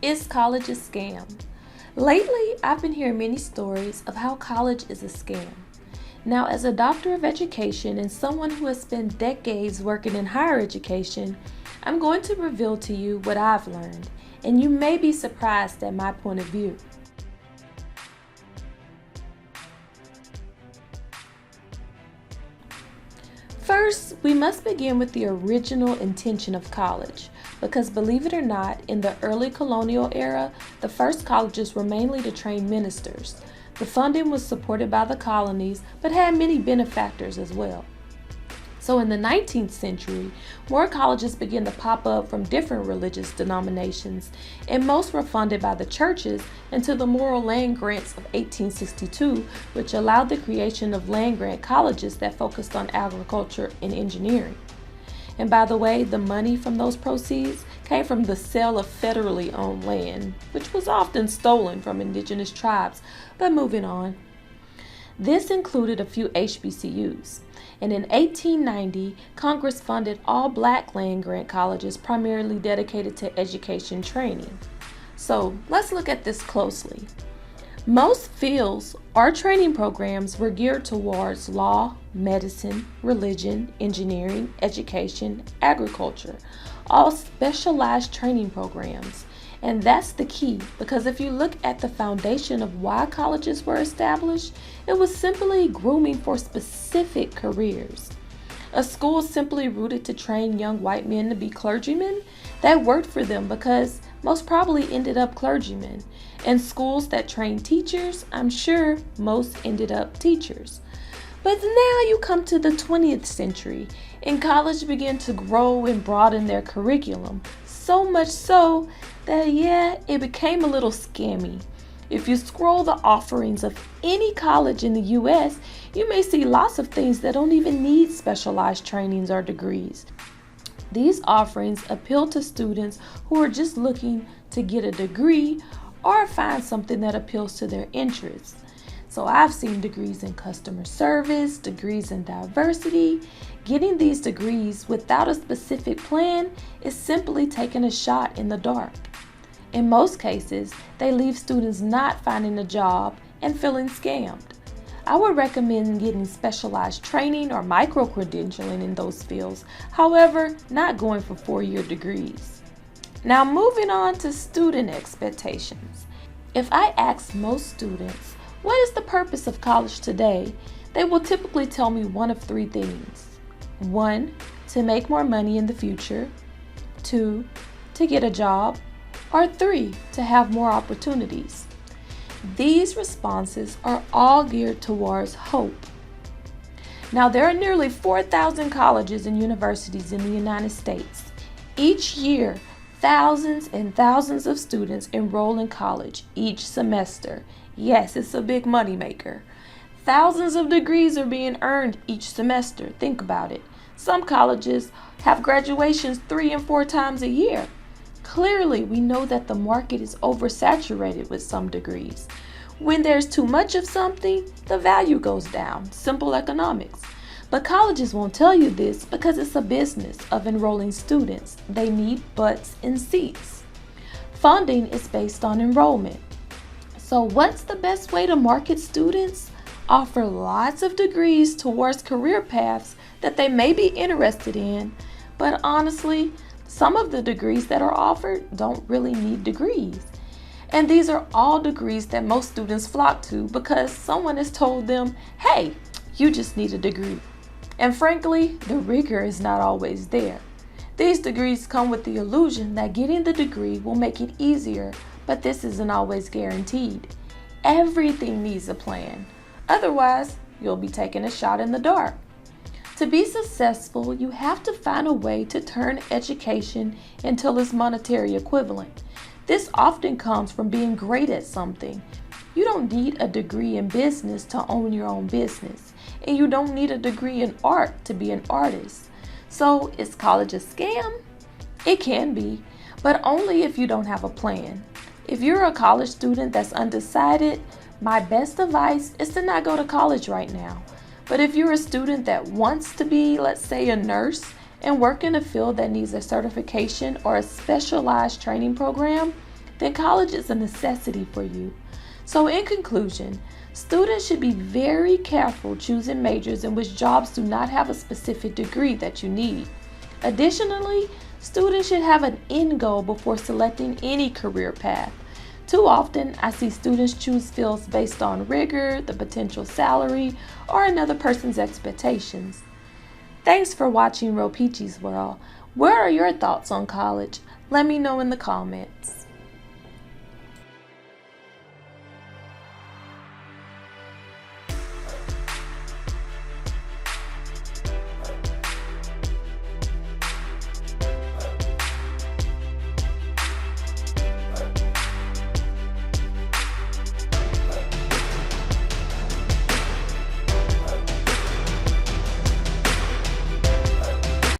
Is college a scam? Lately, I've been hearing many stories of how college is a scam. Now, as a doctor of education and someone who has spent decades working in higher education, I'm going to reveal to you what I've learned, and you may be surprised at my point of view. First, we must begin with the original intention of college, because believe it or not, in the early colonial era, the first colleges were mainly to train ministers. The funding was supported by the colonies, but had many benefactors as well. So in the 19th century, more colleges began to pop up from different religious denominations, and most were funded by the churches until the Morrill Land Grants of 1862, which allowed the creation of land grant colleges that focused on agriculture and engineering. And by the way, the money from those proceeds came from the sale of federally owned land, which was often stolen from indigenous tribes. But moving on. This included a few HBCUs. And in 1890, Congress funded all black land grant colleges primarily dedicated to education training. So let's look at this closely. Most fields or training programs were geared towards law, medicine, religion, engineering, education, agriculture, all specialized training programs. And that's the key, because if you look at the foundation of why colleges were established, it was simply grooming for specific careers. A school simply rooted to train young white men to be clergymen, that worked for them because most probably ended up clergymen. And schools that trained teachers, I'm sure most ended up teachers. But now you come to the 20th century, and college began to grow and broaden their curriculum, so much so that it became a little scammy. If you scroll the offerings of any college in the US, you may see lots of things that don't even need specialized trainings or degrees. These offerings appeal to students who are just looking to get a degree or find something that appeals to their interests. So I've seen degrees in customer service, degrees in diversity. Getting these degrees without a specific plan is simply taking a shot in the dark. In most cases, they leave students not finding a job and feeling scammed. I would recommend getting specialized training or micro-credentialing in those fields, however, not going for 4-year degrees. Now moving on to student expectations. If I ask most students, what is the purpose of college today? They will typically tell me one of 3 things. 1, to make more money in the future. 2, to get a job. Or 3, to have more opportunities. These responses are all geared towards hope. Now, there are nearly 4,000 colleges and universities in the United States. Each year, thousands and thousands of students enroll in college each semester. Yes, it's a big moneymaker. Thousands of degrees are being earned each semester. Think about it. Some colleges have graduations 3 and 4 times a year. Clearly, we know that the market is oversaturated with some degrees. When there's too much of something, the value goes down. Simple economics. But colleges won't tell you this because it's a business of enrolling students. They need butts in seats. Funding is based on enrollment. So what's the best way to market students? Offer lots of degrees towards career paths that they may be interested in, but honestly, some of the degrees that are offered don't really need degrees. And these are all degrees that most students flock to because someone has told them, hey, you just need a degree. And frankly, the rigor is not always there. These degrees come with the illusion that getting the degree will make it easier, but this isn't always guaranteed. Everything needs a plan. Otherwise, you'll be taking a shot in the dark. To be successful, you have to find a way to turn education into its monetary equivalent. This often comes from being great at something. You don't need a degree in business to own your own business, and you don't need a degree in art to be an artist. So, is college a scam? It can be, but only if you don't have a plan. If you're a college student that's undecided, my best advice is to not go to college right now. But if you're a student that wants to be, let's say, a nurse and work in a field that needs a certification or a specialized training program, then college is a necessity for you. So in conclusion, students should be very careful choosing majors in which jobs do not have a specific degree that you need. Additionally, students should have an end goal before selecting any career path. Too often, I see students choose fields based on rigor, the potential salary, or another person's expectations. Thanks for watching Ropeachy's World. Where are your thoughts on college? Let me know in the comments.